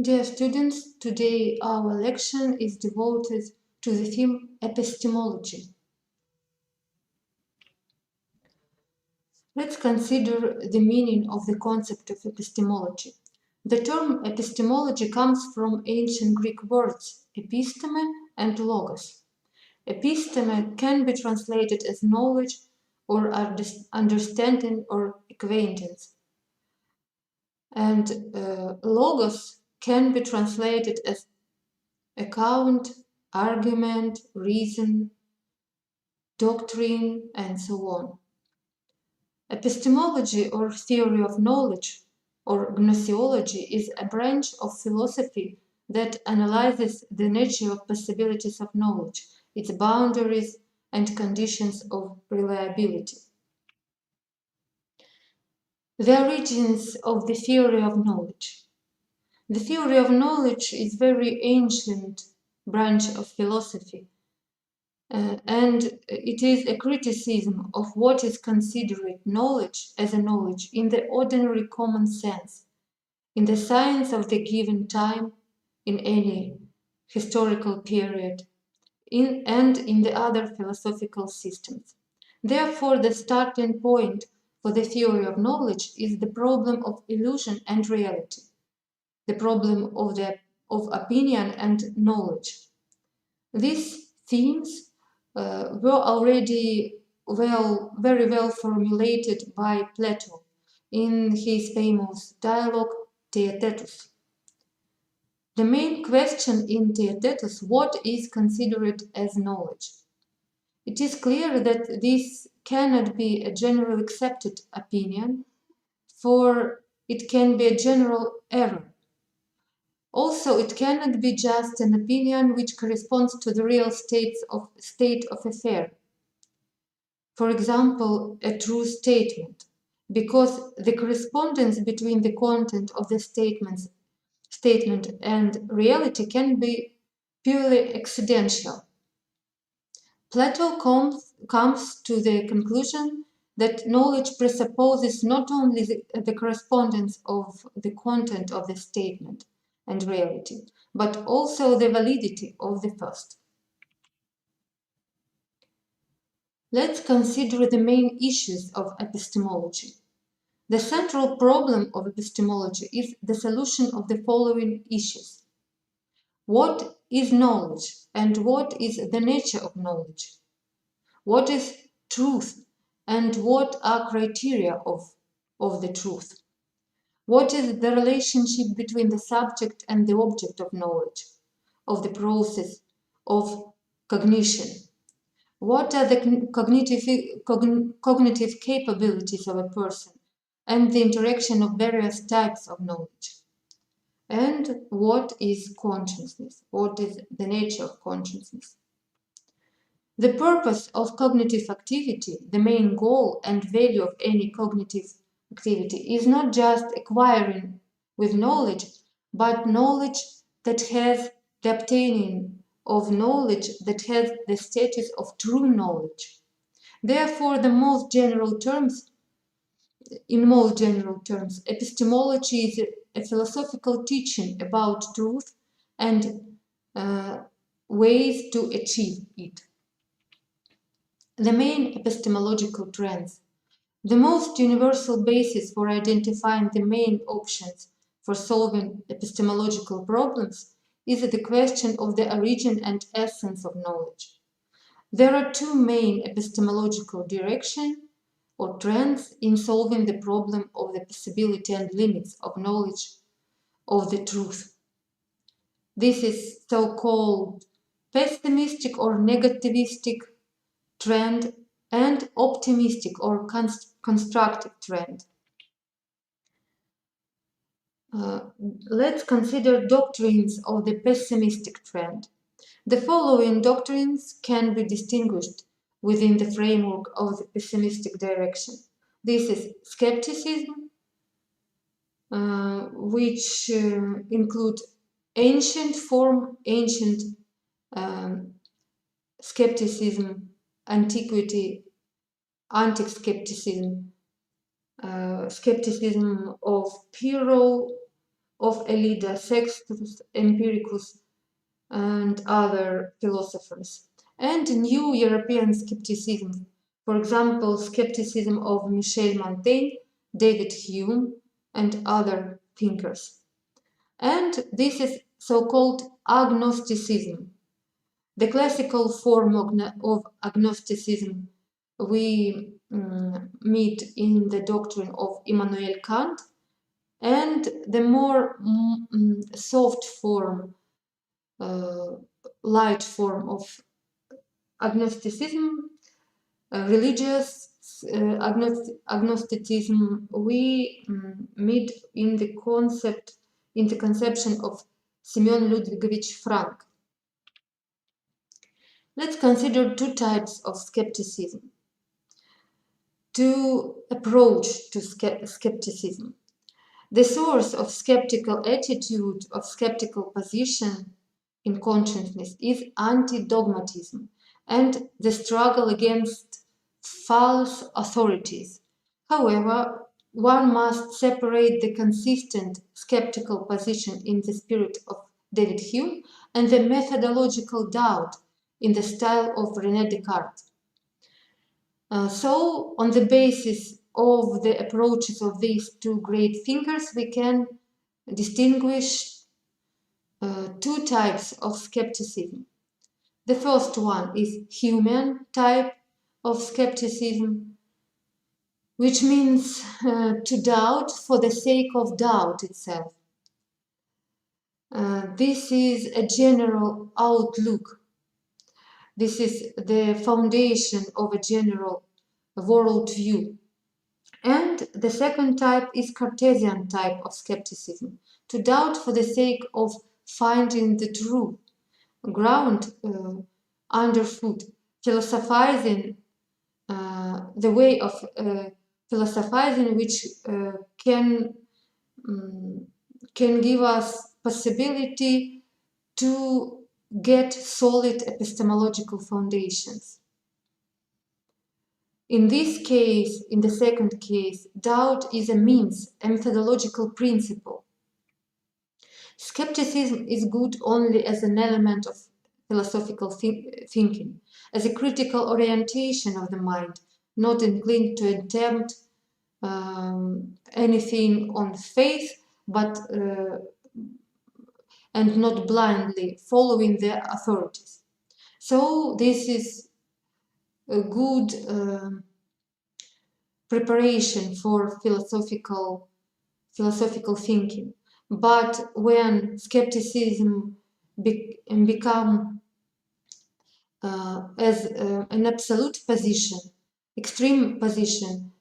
Dear students, today our lecture is devoted to the theme epistemology. Let's consider the meaning of the concept of epistemology. The term epistemology comes from ancient Greek words episteme and logos. Episteme can be translated as knowledge or understanding or acquaintance. And logos can be translated as account, argument, reason, doctrine, and so on. Epistemology or theory of knowledge or gnoseology is a branch of philosophy that analyzes the nature of possibilities of knowledge, its boundaries and conditions of reliability. The origins of the theory of knowledge. The theory of knowledge is a very ancient branch of philosophy. And it is a criticism of what is considered knowledge as a knowledge in the ordinary common sense, in the science of the given time, in any historical period, and in the other philosophical systems. Therefore, the starting point for the theory of knowledge is the problem of illusion and reality, the problem of opinion and knowledge. These themes were already very well formulated by Plato in his famous dialogue Theaetetus. The main question in Theaetetus, what is considered as knowledge? It is clear that this cannot be a general accepted opinion, for it can be a general error. Also, it cannot be just an opinion which corresponds to the real state of affairs. For example, a true statement, because the correspondence between the content of the statement and reality can be purely accidental. Plato comes to the conclusion that knowledge presupposes not only the correspondence of the content of the statement and reality, but also the validity of the first. Let's consider the main issues of epistemology. The central problem of epistemology is the solution of the following issues. What is knowledge and what is the nature of knowledge? What is truth and what are criteria of the truth? What is the relationship between the subject and the object of knowledge, of the process of cognition? What are the cognitive capabilities of a person and the interaction of various types of knowledge? And what is consciousness? What is the nature of consciousness? The purpose of cognitive activity, the main goal and value of any cognitive activity is not just acquiring with knowledge, but knowledge that has the obtaining of knowledge that has the status of true knowledge. Therefore, in most general terms, epistemology is a philosophical teaching about truth and ways to achieve it. The main epistemological trends. The most universal basis for identifying the main options for solving epistemological problems is the question of the origin and essence of knowledge. There are two main epistemological directions or trends in solving the problem of the possibility and limits of knowledge of the truth. This is so-called pessimistic or negativistic trend and optimistic or constructive trend. Let's consider doctrines of the pessimistic trend. The following doctrines can be distinguished within the framework of the pessimistic direction. This is skepticism, which include ancient skepticism, antiquity, antique skepticism, skepticism of Pyrrho, of Elida, Sextus Empiricus, and other philosophers, and new European skepticism. For example, skepticism of Michel Montaigne, David Hume, and other thinkers. And this is so-called agnosticism. The classical form of agnosticism we meet in the doctrine of Immanuel Kant, and the more soft form, light form of agnosticism, religious agnosticism, we meet in the conception of Semyon Ludwigovich Frank. Let's consider two types of skepticism. Two approach to skepticism. The source of skeptical attitude, of skeptical position in consciousness is anti-dogmatism and the struggle against false authorities. However, one must separate the consistent skeptical position in the spirit of David Hume and the methodological doubt in the style of René Descartes. So, on the basis of the approaches of these two great thinkers, we can distinguish two types of skepticism. The first one is human type of skepticism, which means to doubt for the sake of doubt itself. This is a general outlook. This is the foundation of a general worldview. And the second type is Cartesian type of skepticism, to doubt for the sake of finding the truth, ground underfoot, philosophizing, the way of philosophizing which can give us possibility to get solid epistemological foundations. In this case, in the second case, doubt is a means, a methodological principle. Skepticism is good only as an element of philosophical thinking, as a critical orientation of the mind, not inclined to attempt anything on faith, but and not blindly following the authorities. So this is a good preparation for philosophical thinking. But when skepticism become as an absolute position, extreme position,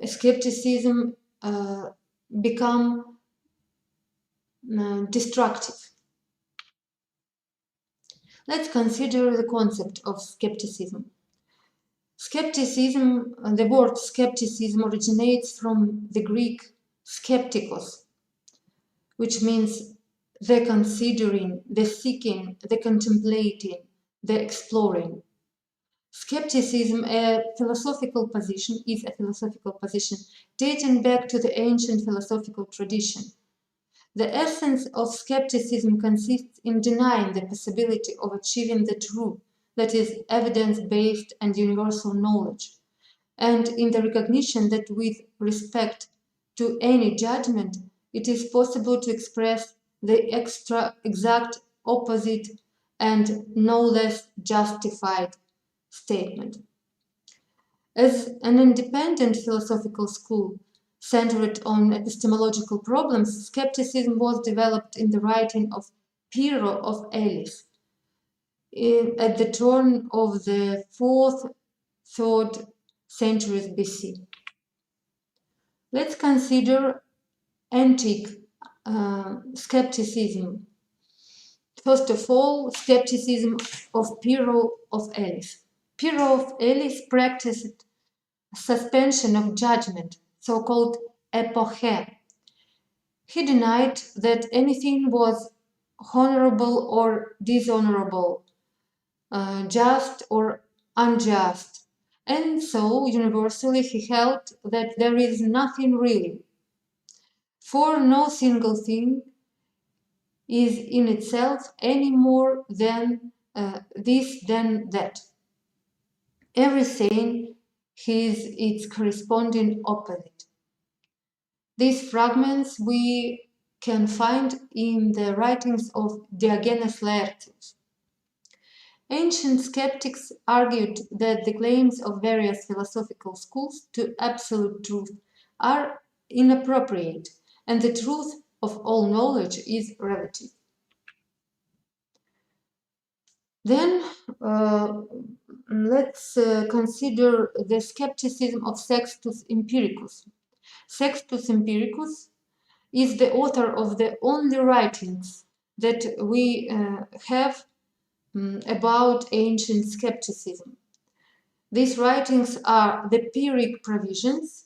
skepticism become destructive. Let's consider the concept of skepticism. Skepticism, the word skepticism originates from the Greek skeptikos, which means the considering, the seeking, the contemplating, the exploring. Skepticism, a philosophical position, is a philosophical position dating back to the ancient philosophical tradition. The essence of skepticism consists in denying the possibility of achieving the truth, that is, evidence-based and universal knowledge, and in the recognition that with respect to any judgment, it is possible to express the exact opposite and no less justified statement. As an independent philosophical school centered on epistemological problems, skepticism was developed in the writing of Pyrrho of Elis at the turn of the 4th, 3rd centuries BC. Let's consider antique skepticism. First of all, skepticism of Pyrrho of Elis. Pyrrho of Elis practiced suspension of judgment, so-called epoche. He denied that anything was honorable or dishonorable, just or unjust, and so universally he held that there is nothing really. For no single thing is in itself any more than this than that. Everything is its corresponding opposite. These fragments we can find in the writings of Diogenes Laertius. Ancient skeptics argued that the claims of various philosophical schools to absolute truth are inappropriate, and the truth of all knowledge is relative. Then let's consider the skepticism of Sextus Empiricus. Sextus Empiricus is the author of the only writings that we have about ancient skepticism. These writings are the Pyrrhic Provisions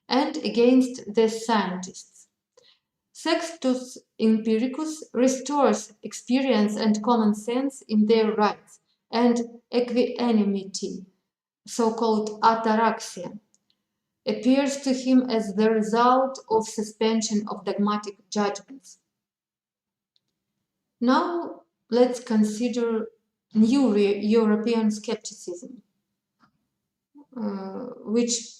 and Against the Scientists. Sextus Empiricus restores experience and common sense in their rights, and equanimity, so-called ataraxia, appears to him as the result of suspension of dogmatic judgments. Now let's consider new European skepticism, which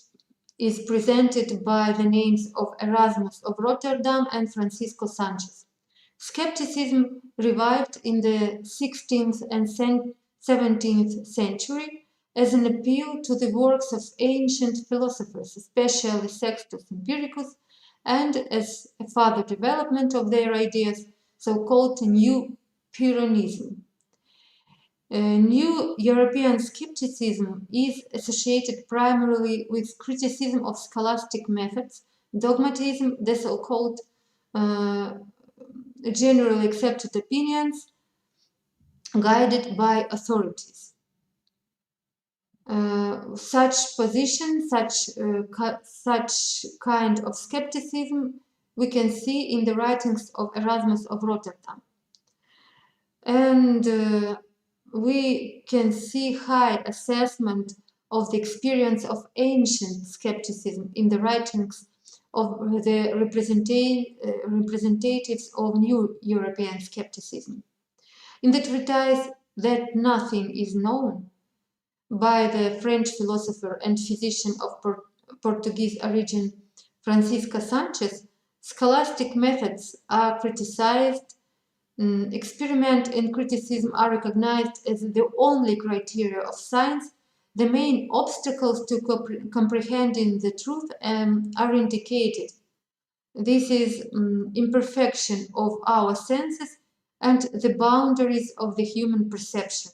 is presented by the names of Erasmus of Rotterdam and Francisco Sanchez. Skepticism revived in the 16th and 17th century as an appeal to the works of ancient philosophers, especially Sextus Empiricus, and as a further development of their ideas, so-called New Pyrrhonism. New European skepticism is associated primarily with criticism of scholastic methods, dogmatism, the so-called generally accepted opinions guided by authorities. Such position, such kind of skepticism we can see in the writings of Erasmus of Rotterdam. And we can see high assessment of the experience of ancient skepticism in the writings of the representatives of new European skepticism. In the treatise That Nothing is Known by the French philosopher and physician of Portuguese origin Francisco Sanchez, scholastic methods are criticized. Experiment and criticism are recognized as the only criteria of science. The main obstacles to comprehending the truth are indicated. This is imperfection of our senses and the boundaries of the human perception.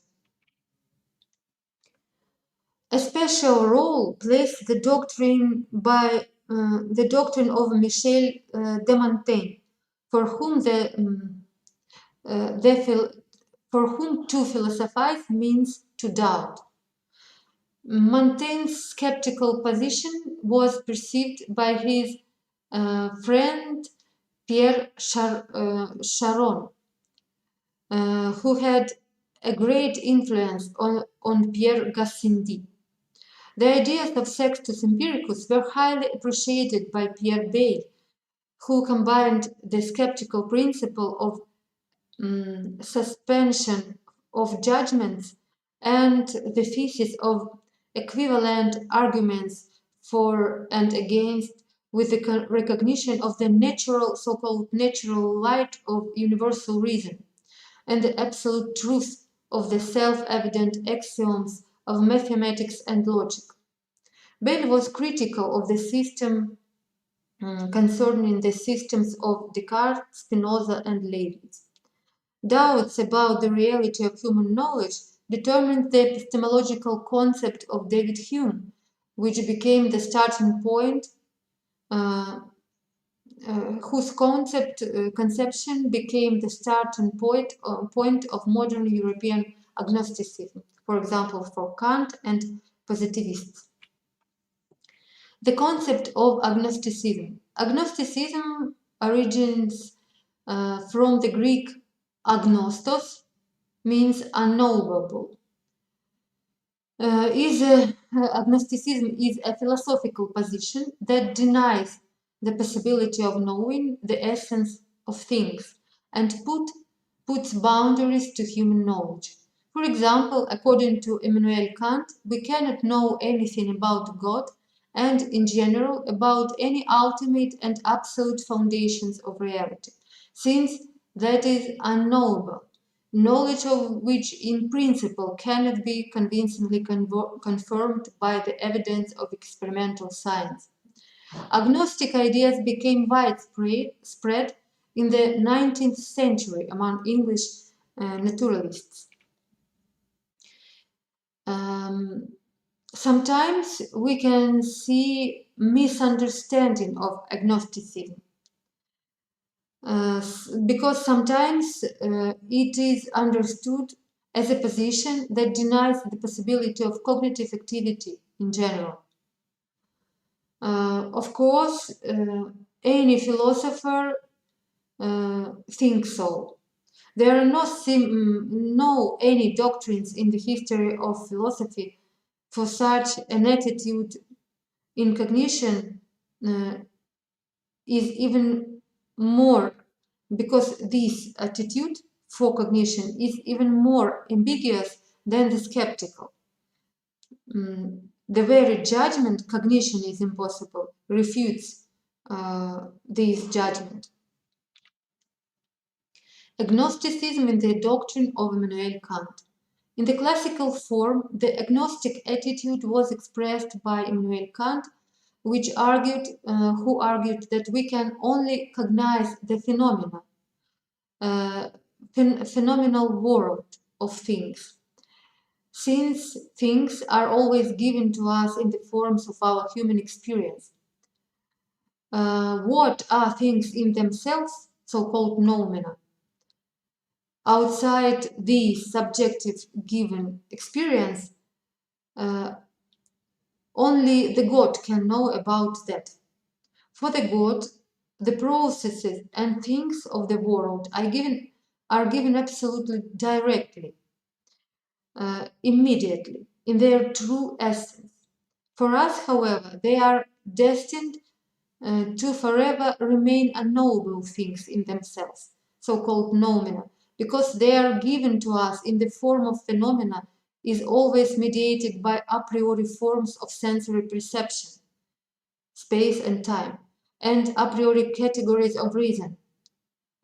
A special role plays the doctrine of Michel de Montaigne, for whom to philosophize means to doubt. Montaigne's skeptical position was perceived by his friend Pierre Charon, who had a great influence on Pierre Gassendi. The ideas of Sextus Empiricus were highly appreciated by Pierre Bayle, who combined the skeptical principle of suspension of judgments and the thesis of equivalent arguments for and against with the recognition of the natural, so-called natural light of universal reason and the absolute truth of the self-evident axioms of mathematics and logic. Bayle was critical of the system concerning the systems of Descartes, Spinoza, and Leibniz. Doubts about the reality of human knowledge determined the epistemological concept of David Hume, which became the starting point, whose conception became the starting point of modern European agnosticism, for example, for Kant and positivists. The concept of agnosticism. Agnosticism origins from the Greek agnostos, means unknowable. Agnosticism is a philosophical position that denies the possibility of knowing the essence of things and puts boundaries to human knowledge. For example, according to Immanuel Kant, we cannot know anything about God and, in general, about any ultimate and absolute foundations of reality, since that is unknowable, knowledge of which in principle cannot be convincingly confirmed by the evidence of experimental science. Agnostic ideas became widespread in the 19th century among English naturalists. Sometimes we can see misunderstanding of agnosticism. Because sometimes it is understood as a position that denies the possibility of cognitive activity in general. Of course, any philosopher thinks so. There are no any doctrines in the history of philosophy for such an attitude in cognition is even more, because this attitude for cognition is even more ambiguous than the skeptical. The very judgment cognition is impossible refutes this judgment. Agnosticism in the doctrine of Immanuel Kant. In the classical form, the agnostic attitude was expressed by Immanuel Kant, who argued that we can only cognize the phenomenal world of things, since things are always given to us in the forms of our human experience. What are things in themselves, so-called noumena? Outside the subjective given experience, only the God can know about that. For the God, the processes and things of the world are given absolutely directly, immediately, in their true essence. For us, however, they are destined to forever remain unknowable things in themselves, so-called noumena, because they are given to us in the form of phenomena is always mediated by a priori forms of sensory perception, space and time, and a priori categories of reason,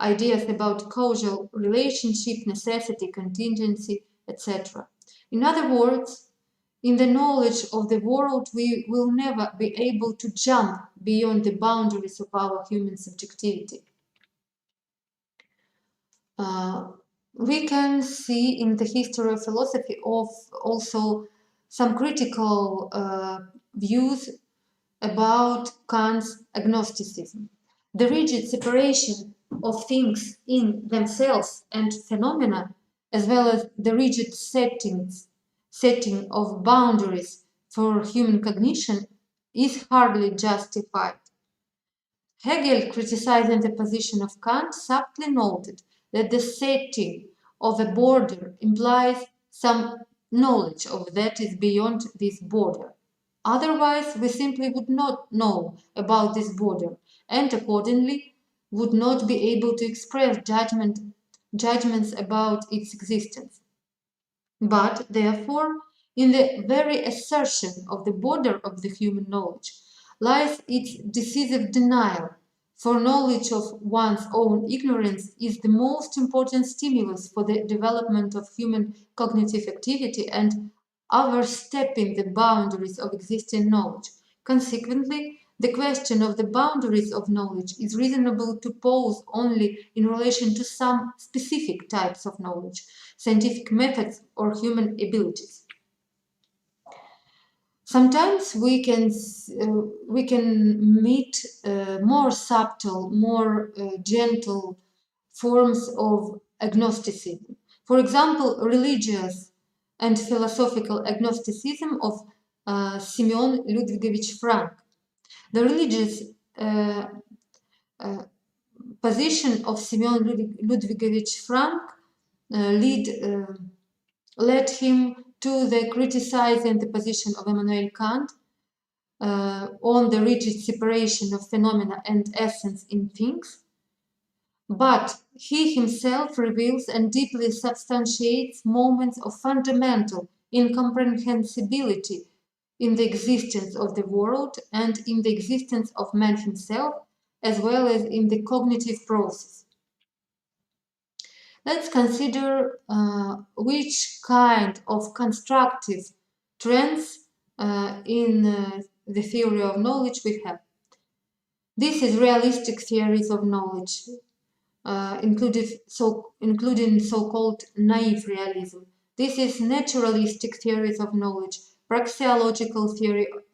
ideas about causal relationship, necessity, contingency, etc. In other words, in the knowledge of the world, we will never be able to jump beyond the boundaries of our human subjectivity. We can see in the history of philosophy also some critical views about Kant's agnosticism. The rigid separation of things in themselves and phenomena, as well as the rigid setting of boundaries for human cognition, is hardly justified. Hegel, criticizing the position of Kant, subtly noted that the setting of a border implies some knowledge of that is beyond this border. Otherwise, we simply would not know about this border and accordingly would not be able to express judgments about its existence. But, therefore, in the very assertion of the border of the human knowledge lies its decisive denial, for knowledge of one's own ignorance is the most important stimulus for the development of human cognitive activity and overstepping the boundaries of existing knowledge. Consequently, the question of the boundaries of knowledge is reasonable to pose only in relation to some specific types of knowledge, scientific methods, or human abilities. Sometimes we can meet more subtle, more gentle forms of agnosticism. For example, religious and philosophical agnosticism of Simeon Ludwigovich Frank. The religious position of Simeon Ludwigovich Frank led him to the criticizing the position of Immanuel Kant, on the rigid separation of phenomena and essence in things, but he himself reveals and deeply substantiates moments of fundamental incomprehensibility in the existence of the world and in the existence of man himself, as well as in the cognitive process. Let's consider which kind of constructive trends in the theory of knowledge we have. This is realistic theories of knowledge, including so-called naive realism. This is naturalistic theories of knowledge, praxeological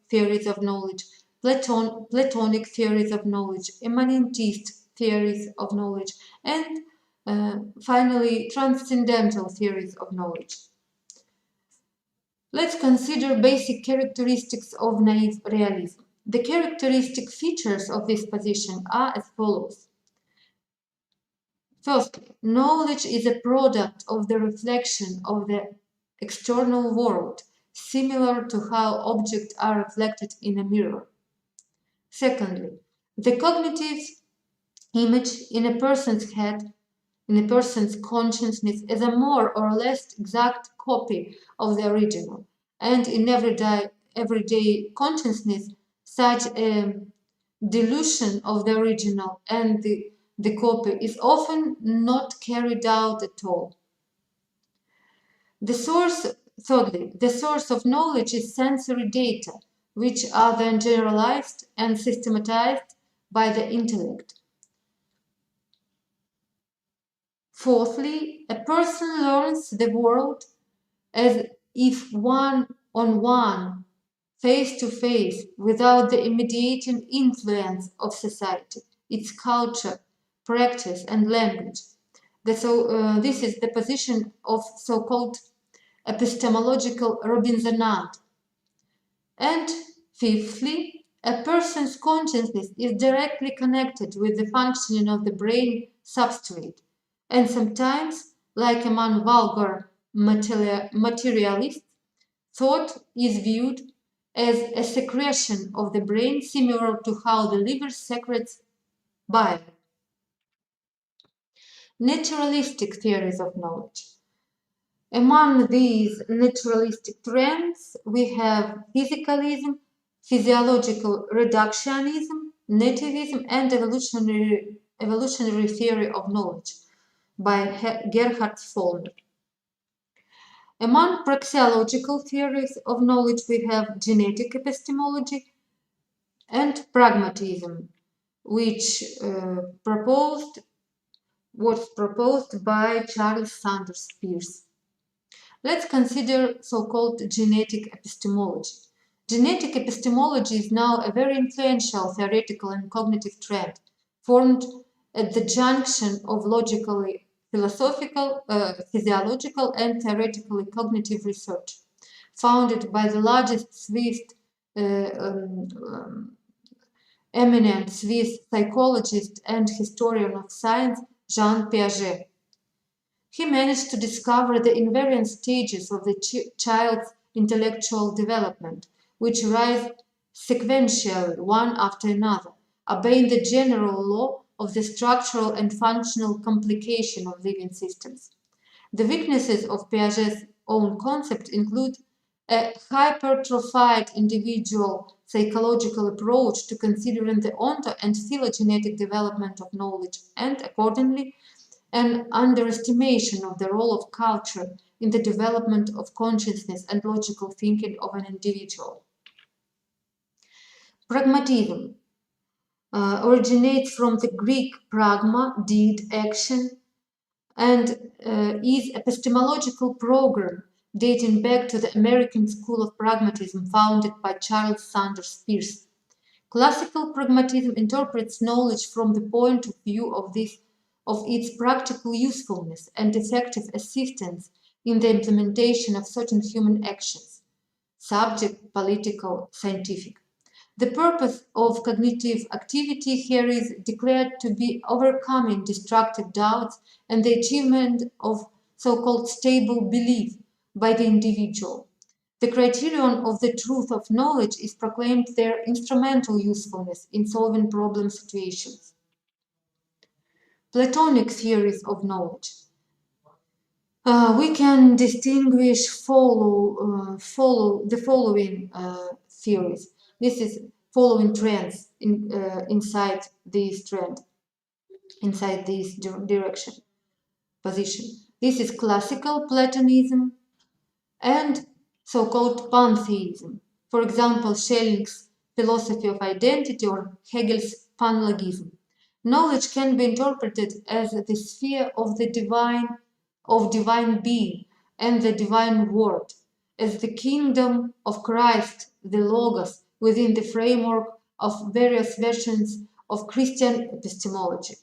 theories of knowledge, Platonic theories of knowledge, immanentist theories of knowledge, and finally, transcendental theories of knowledge. Let's consider basic characteristics of naive realism. The characteristic features of this position are as follows. Firstly, knowledge is a product of the reflection of the external world, similar to how objects are reflected in a mirror. Secondly, the cognitive image in a person's head, in a person's consciousness, is a more or less exact copy of the original, and in everyday consciousness, such a dilution of the original and the copy is often not carried out at all. Thirdly, the source of knowledge is sensory data, which are then generalized and systematized by the intellect. Fourthly, a person learns the world as if one-on-one, face-to-face, without the immediate influence of society, its culture, practice, and language. This is the position of so-called epistemological Robinsonade. And fifthly, a person's consciousness is directly connected with the functioning of the brain substrate, and sometimes, like among vulgar materialists, thought is viewed as a secretion of the brain, similar to how the liver secretes bile. Naturalistic theories of knowledge. Among these naturalistic trends, we have physicalism, physiological reductionism, nativism, and evolutionary theory of knowledge by Gerhard Vollmer. Among praxeological theories of knowledge, we have genetic epistemology and pragmatism, which was proposed by Charles Sanders Peirce. Let's consider so-called genetic epistemology. Genetic epistemology is now a very influential theoretical and cognitive trend, formed at the junction of logically philosophical, physiological, and theoretically cognitive research, founded by the largest eminent Swiss psychologist and historian of science, Jean Piaget. He managed to discover the invariant stages of the child's intellectual development, which rise sequentially one after another, obeying the general law of the structural and functional complication of living systems. The weaknesses of Piaget's own concept include a hypertrophied individual psychological approach to considering the onto and phylogenetic development of knowledge, and accordingly, an underestimation of the role of culture in the development of consciousness and logical thinking of an individual. Pragmatism originates from the Greek pragma, deed, action, and is epistemological program dating back to the American School of Pragmatism founded by Charles Sanders Peirce. Classical pragmatism interprets knowledge from the point of view of its practical usefulness and effective assistance in the implementation of certain human actions, subject, political, scientific. The purpose of cognitive activity here is declared to be overcoming destructive doubts and the achievement of so-called stable belief by the individual. The criterion of the truth of knowledge is proclaimed their instrumental usefulness in solving problem situations. Platonic theories of knowledge. We can distinguish the following theories. This is following trends inside this trend, inside this direction, position. This is classical Platonism and so-called pantheism. For example, Schelling's philosophy of identity or Hegel's panlogism. Knowledge can be interpreted as the sphere of the divine being and the divine word, as the kingdom of Christ, the Logos, within the framework of various versions of Christian epistemology.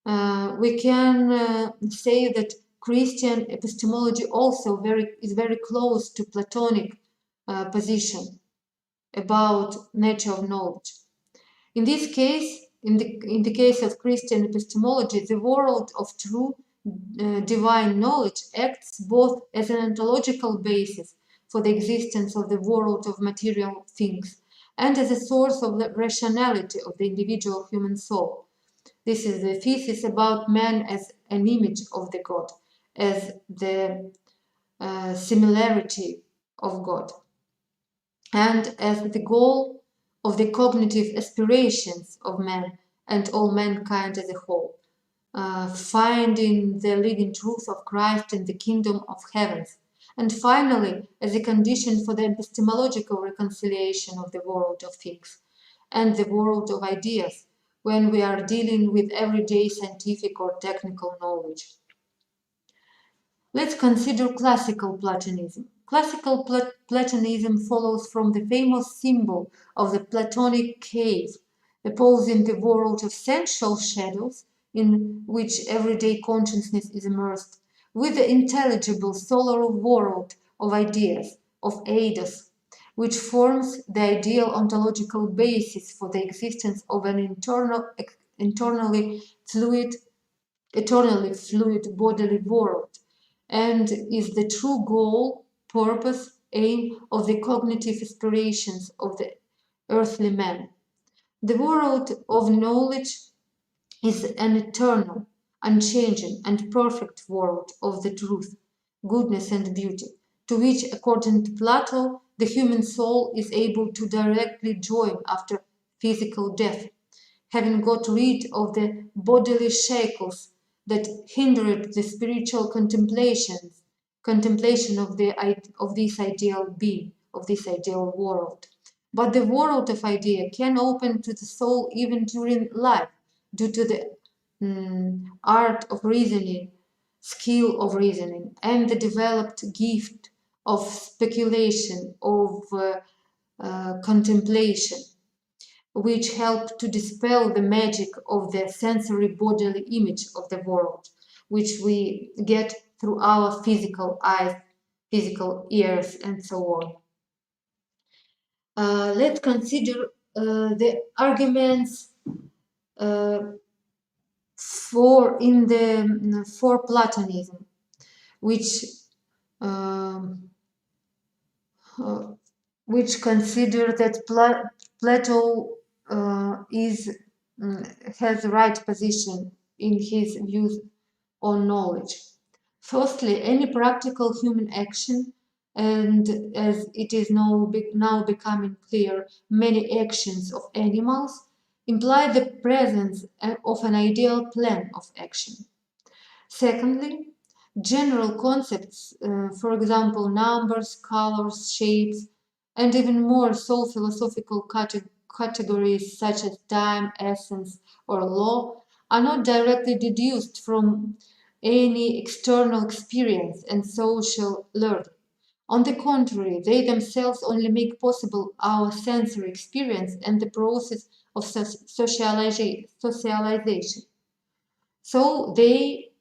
We can say that Christian epistemology also is very close to Platonic position about nature of knowledge. In this case, in the case of Christian epistemology, the world of true divine knowledge acts both as an ontological basis for the existence of the world of material things and as a source of the rationality of the individual human soul. This is the thesis about man as an image of the God, as the similarity of God, and as the goal of the cognitive aspirations of man and all mankind as a whole, finding the living truth of Christ in the kingdom of heavens, and finally as a condition for the epistemological reconciliation of the world of things and the world of ideas when we are dealing with everyday scientific or technical knowledge. Let's consider classical Platonism. Classical Platonism follows from the famous symbol of the Platonic cave, opposing the world of sensual shadows in which everyday consciousness is immersed, with the intelligible solar world of ideas, of eidos, which forms the ideal ontological basis for the existence of an eternally fluid bodily world, and is the true goal, purpose, aim of the cognitive aspirations of the earthly man. The world of knowledge is an eternal, unchanging, and perfect world of the truth, goodness, and beauty, to which, according to Plato, the human soul is able to directly join after physical death, having got rid of the bodily shackles that hindered the spiritual contemplation of this ideal being, of this ideal world. But the world of idea can open to the soul even during life, due to the art of reasoning, skill of reasoning, and the developed gift of speculation, of contemplation, which help to dispel the magic of the sensory bodily image of the world, which we get through our physical eyes, physical ears, and so on. Let's consider the arguments for Platonism, which consider that Plato has the right position in his views on knowledge. Firstly, any practical human action, and as it is now becoming clear, many actions of animals imply the presence of an ideal plan of action. Secondly, general concepts, for example, numbers, colors, shapes, and even more soul philosophical categories such as time, essence, or law, are not directly deduced from any external experience and social learning. On the contrary, they themselves only make possible our sensory experience and the process of socialization. So they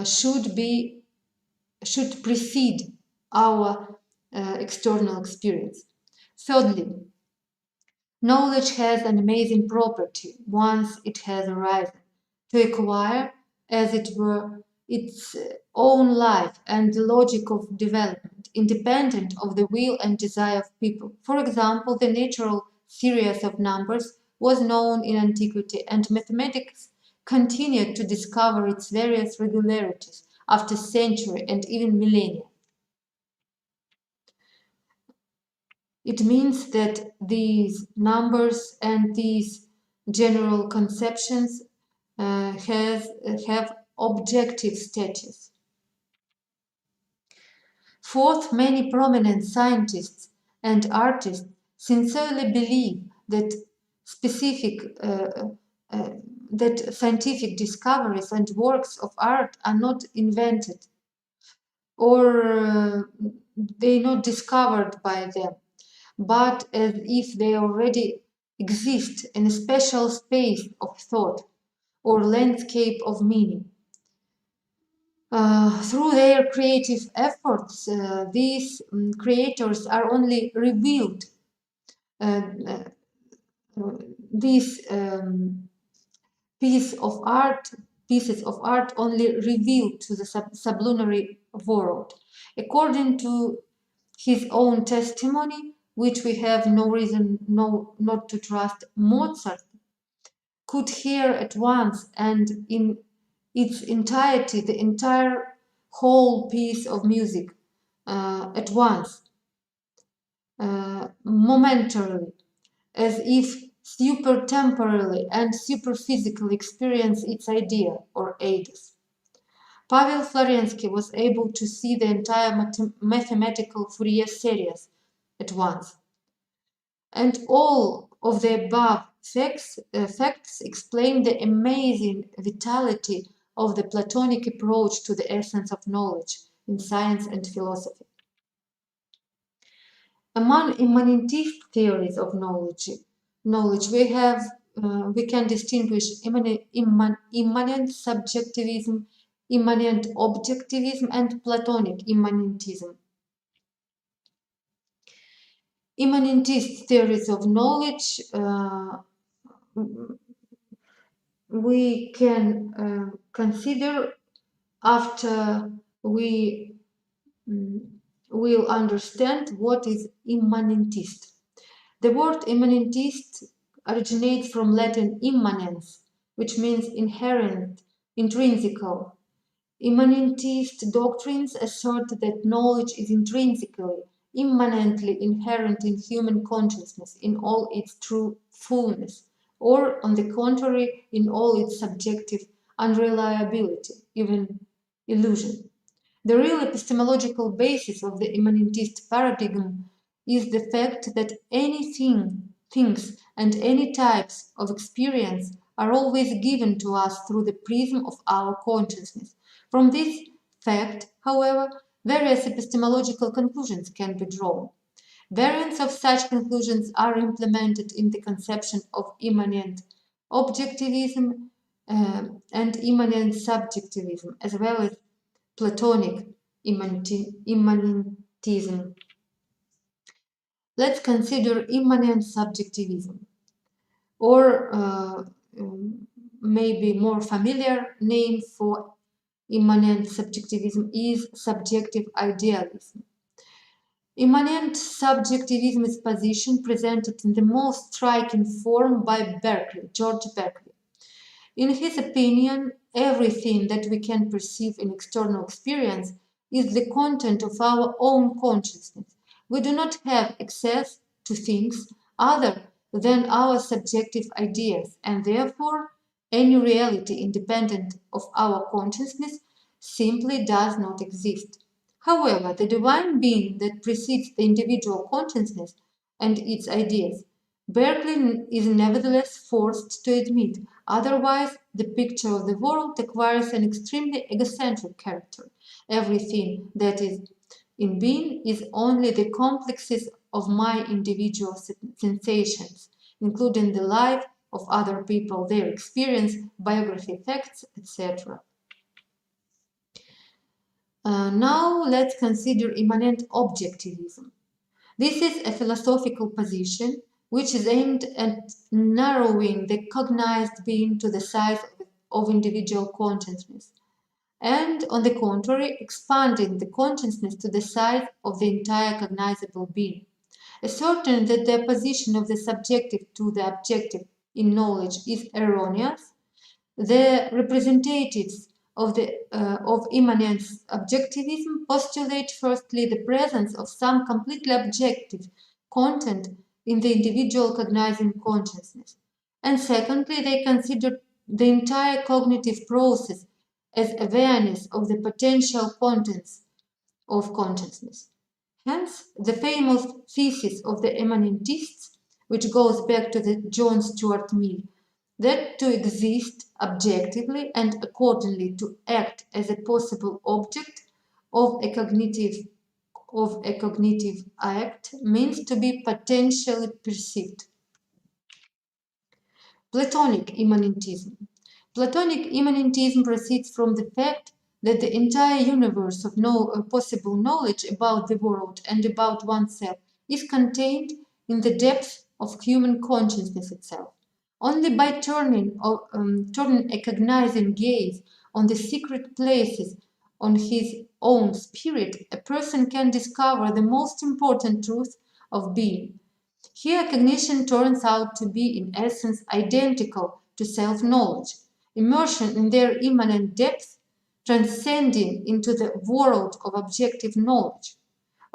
should precede our external experience. Thirdly, knowledge has an amazing property once it has arisen, to acquire, as it were, its own life and the logic of development. independent of the will and desire of people. For example, the natural series of numbers was known in antiquity, and mathematics continued to discover its various regularities after centuries and even millennia. It means that these numbers and these general conceptions have objective status. Fourth, many prominent scientists and artists sincerely believe that that scientific discoveries and works of art are not invented or they're not discovered by them, but as if they already exist in a special space of thought or landscape of meaning. Through their creative efforts, these creators are only revealed. These pieces of art only revealed to the sublunary world. According to his own testimony, which we have no reason not to trust, Mozart could hear at once and in its entirety the entire whole piece of music at once, momentarily, as if supertemporally and superphysically experience its idea or aids. Pavel Florensky was able to see the entire mathematical Fourier series at once. And all of the above facts explain the amazing vitality of the Platonic approach to the essence of knowledge in science and philosophy. Among immanentist theories of knowledge we can distinguish immanent subjectivism, immanent objectivism, and Platonic immanentism. Immanentist theories of knowledge we can consider after we will understand what is immanentist. The word immanentist originates from Latin immanens, which means inherent, intrinsical. Immanentist doctrines assert that knowledge is intrinsically, immanently inherent in human consciousness in all its true fullness, or, on the contrary, in all its subjective unreliability, even illusion. The real epistemological basis of the immanentist paradigm is the fact that things, and any types of experience are always given to us through the prism of our consciousness. From this fact, however, various epistemological conclusions can be drawn. Variants of such conclusions are implemented in the conception of immanent objectivism and immanent subjectivism, as well as Platonic immanentism. Let's consider immanent subjectivism, or maybe more familiar name for immanent subjectivism is subjective idealism. Immanent subjectivism is position presented in the most striking form by George Berkeley. In his opinion, everything that we can perceive in external experience is the content of our own consciousness. We do not have access to things other than our subjective ideas, and therefore any reality independent of our consciousness simply does not exist. However, the divine being that precedes the individual consciousness and its ideas, Berkeley is nevertheless forced to admit, otherwise the picture of the world acquires an extremely egocentric character. Everything that is in being is only the complexes of my individual sensations, including the life of other people, their experience, biography, facts, etc. Now let's consider immanent objectivism. This is a philosophical position which is aimed at narrowing the cognized being to the size of individual consciousness. and, on the contrary, expanding the consciousness to the size of the entire cognizable being. Asserting that the opposition of the subjective to the objective in knowledge is erroneous, the representatives of immanent objectivism postulate firstly the presence of some completely objective content in the individual cognizing consciousness, and secondly they consider the entire cognitive process as awareness of the potential contents of consciousness. Hence, the famous thesis of the immanentists, which goes back to the John Stuart Mill, that to exist objectively and accordingly to act as a possible object of a cognitive act means to be potentially perceived. Platonic immanentism. Platonic immanentism proceeds from the fact that the entire universe of possible knowledge about the world and about oneself is contained in the depths of human consciousness itself. Only by turning a cognizing gaze on the secret places on his own spirit, a person can discover the most important truth of being. Here, cognition turns out to be in essence identical to self-knowledge, immersion in their immanent depth, transcending into the world of objective knowledge,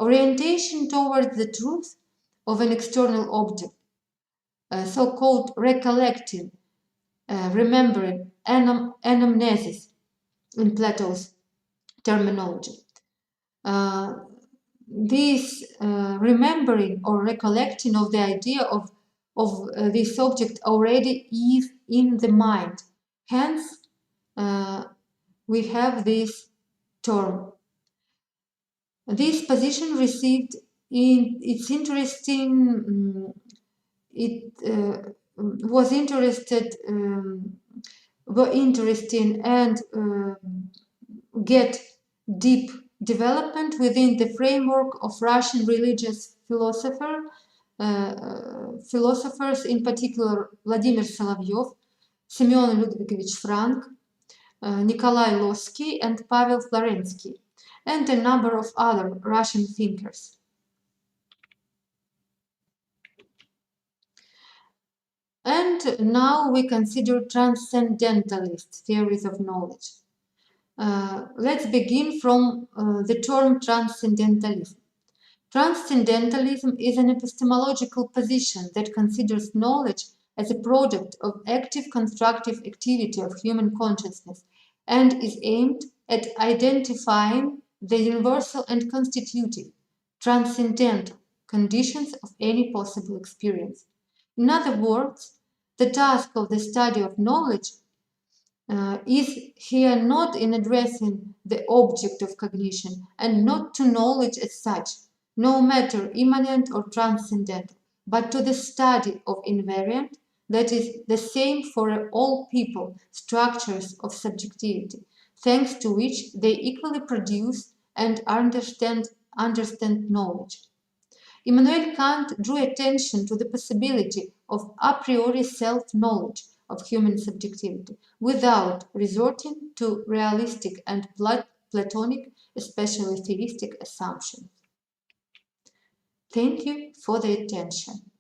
orientation towards the truth of an external object, so-called recollecting, remembering, anamnesis in Plato's terminology. This remembering or recollecting of the idea of this object already is in the mind. Hence, we have this term. This position received it's interesting. It was interesting and get deep development within the framework of Russian religious philosophers, in particular Vladimir Solovyov, Semyon Ludwigovich Frank, Nikolai Losky, and Pavel Florensky, and a number of other Russian thinkers. And now we consider transcendentalist theories of knowledge. Let's begin from the term transcendentalism. Transcendentalism is an epistemological position that considers knowledge as a product of active constructive activity of human consciousness and is aimed at identifying the universal and constitutive, transcendental conditions of any possible experience. In other words, the task of the study of knowledge is here not in addressing the object of cognition and not to knowledge as such, no matter immanent or transcendental, but to the study of invariant, that is, the same for all people, structures of subjectivity, thanks to which they equally produce and understand knowledge. Immanuel Kant drew attention to the possibility of a priori self-knowledge of human subjectivity without resorting to realistic and Platonic, especially theistic assumptions. Thank you for the attention.